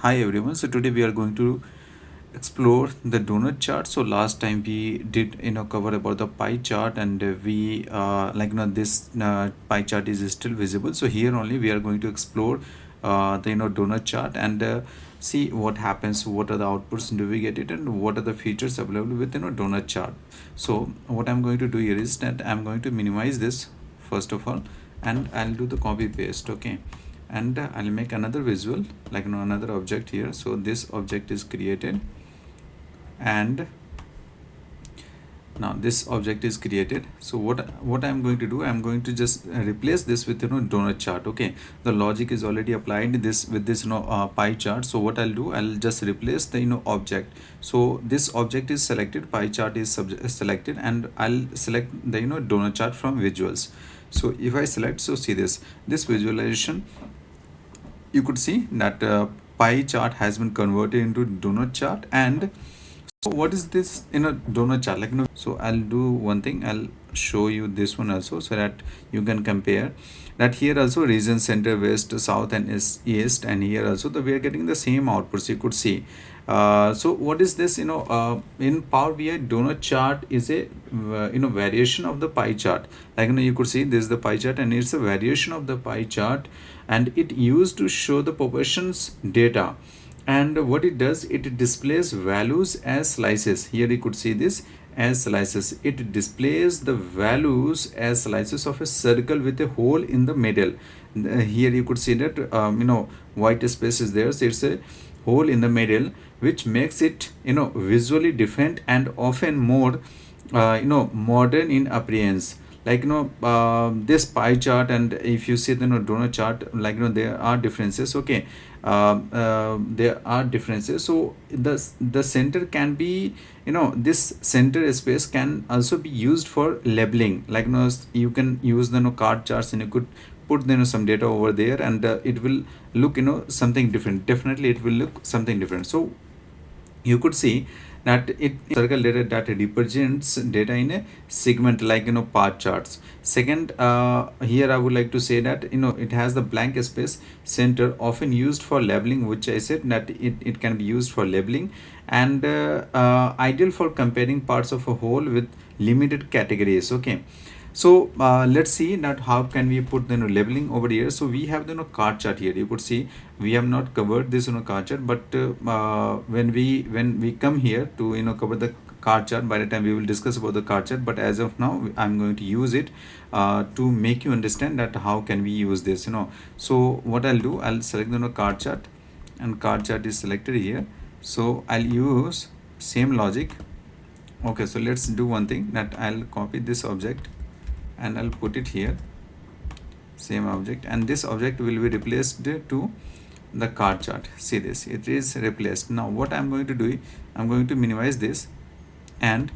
Hi everyone. So today we are going to explore the donut chart. So last time we did cover about the pie chart, and we this pie chart is still visible. So here only we are going to explore the donut chart and see what happens, what are the outputs, do we get it, and what are the features available with donut chart. So what I'm going to do here is that I'm going to minimize this first of all, and I'll do the copy paste. Okay, and I'll make another visual, another object here. So this object is created, and now this object is created. So what I'm going to do, I'm going to just replace this with donut chart. Okay, the logic is already applied this with this pie chart. So what I'll do, I'll just replace the object. So this object is selected, pie chart is selected, and I'll select the donut chart from visuals. So if I select, so see this visualization, you could see that pie chart has been converted into donut chart. And so what is this donut chart, so I'll do one thing, I'll show you this one also so that you can compare that. Here also region, center, west, south, and east, and here also we are getting the same outputs, you could see. So what is this, in Power BI, donut chart is a variation of the pie chart. You could see this is the pie chart, and it's a variation of the pie chart, and it used to show the proportions data. And what it does, it displays values as slices. Here you could see this as slices. It displays the values as slices of a circle with a hole in the middle. Here you could see that white space is there, so it's a hole in the middle, which makes it visually different and often more modern in appearance. This pie chart, and if you see the donut chart, there are differences. Okay, there are differences. So the center can be, this center space can also be used for labeling. You can use the card charts, and you could put some data over there, and it will look something different. Definitely it will look something different. So you could see that it circle data that represents data in a segment, part charts. Second, here I would like to say that it has the blank space center, often used for labeling, which I said that it can be used for labeling, and ideal for comparing parts of a whole with limited categories. Okay, so let's see that how can we put the labeling over here. So we have the card chart here. You could see we have not covered this card chart, but when we come here to cover the card chart, by the time we will discuss about the card chart. But as of now, I'm going to use it to make you understand that how can we use this. So what I'll do, I'll select the card chart, and card chart is selected here. So I'll use same logic. Okay, so let's do one thing, that I'll copy this object and I'll put it here, same object, and this object will be replaced to the card chart. See this, it is replaced. Now what I'm going to do, I'm going to minimize this, and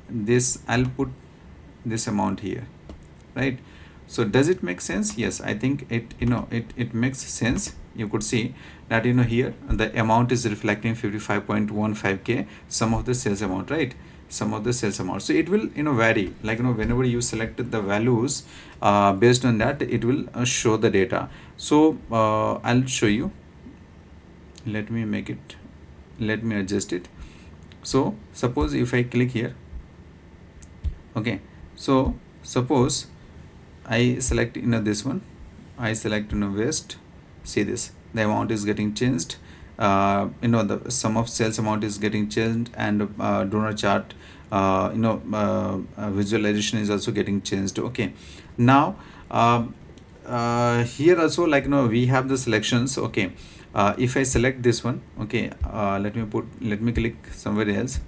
this I'll put this amount here, right? So does it make sense? Yes, I think it makes sense. You could see that here the amount is reflecting 55.15k, sum of the sales amount, right? Sum of the sales amount. So it will vary, whenever you select the values, based on that it will show the data. So I'll show you. Let me adjust it. So suppose if I click here, okay, so suppose I select this one, I select west. See this, the amount is getting changed, the sum of sales amount is getting changed, and donor chart visualization is also getting changed. Okay, now here also we have the selections. Okay, if I select this one, okay, let me click somewhere else.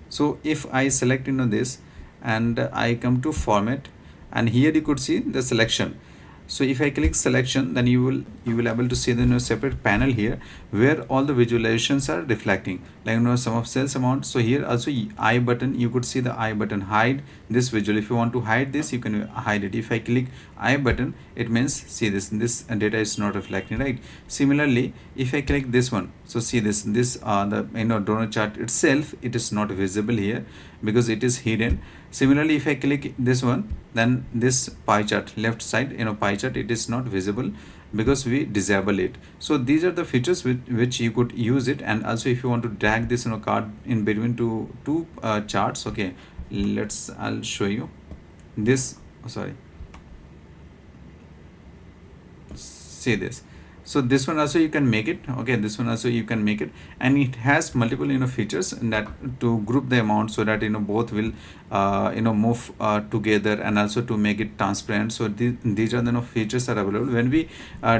So if I select this, and I come to format, and here you could see the selection. So if I click selection, then you will able to see the separate panel here, where all the visualizations are reflecting, sum of sales amount. So here also I button, you could see the I button, hide this visual. If you want to hide this, you can hide it. If I click I button, it means see this data is not reflecting, right? Similarly, if I click this one, so see this the donor chart itself, it is not visible here because it is hidden. Similarly, if I click this one, then this pie chart left side pie chart, it is not visible because we disable it. So these are the features which you could use it. And also if you want to drag this card in between two charts, okay, I'll show you this. Sorry, see this. So this one also you can make it, okay, this one also you can make it, and it has multiple features that to group the amount so that both will move together, and also to make it transparent. So these are the features are available. When we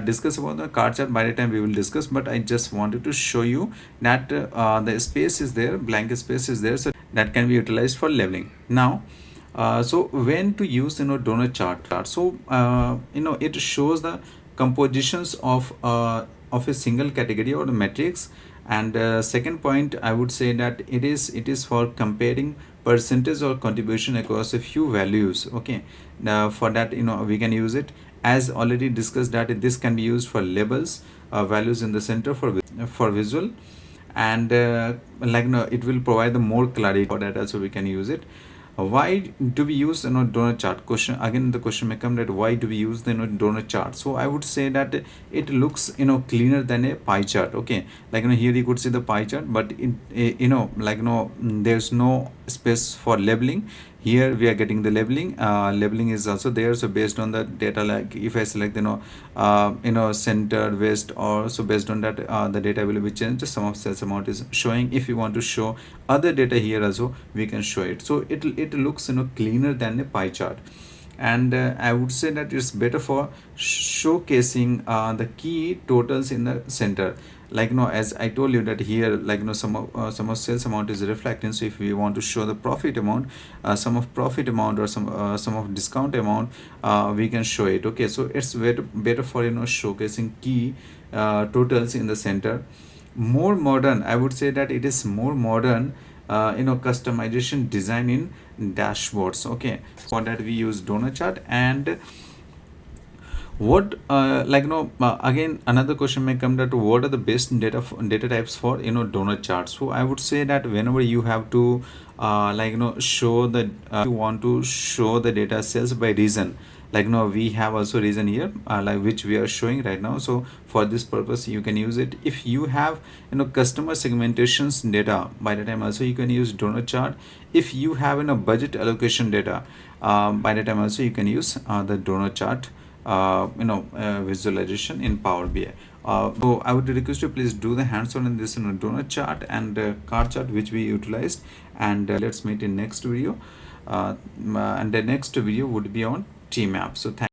discuss about the card chart, by the time we will discuss, but I just wanted to show you that the space is there, blank space is there, so that can be utilized for leveling. Now so when to use donut chart. So it shows the compositions of a single category or the matrix. And second point, I would say that it is for comparing percentage or contribution across a few values. Okay, now for that we can use it, as already discussed, that this can be used for labels, values in the center for visual, and it will provide the more clarity. For that also we can use it. Why do we use donut chart? Question again, the question may come that why do we use the donut chart? So I would say that it looks cleaner than a pie chart. Okay, here you could see the pie chart, but there's no space for labeling. Here we are getting the labeling. Labeling is also there, so based on the data, like if I select center, west, or so based on that the data will be changed. Sum of sales amount is showing. If you want to show other data here also, we can show it. So it looks cleaner than a pie chart. And I would say that it's better for showcasing the key totals in the center. As I told you that here, some of sales amount is reflecting. So if we want to show the profit amount, sum of profit amount, or some of discount amount, we can show it. Okay, so it's better for showcasing key totals in the center. More modern, I would say that it is more modern customization design in dashboards. Okay, for that we use donut chart. And what again, another question may come, that what are the best data types for donut charts? So I would say that whenever you have to show the you want to show the data sales by region, we have also region here, which we are showing right now. So for this purpose you can use it. If you have customer segmentations data, by the time also you can use donut chart. If you have budget allocation data, by the time also you can use the donut chart visualization in Power BI. So I would request you, please do the hands-on in this donut chart and card chart which we utilized. And let's meet in next video, and the next video would be on T map. So thank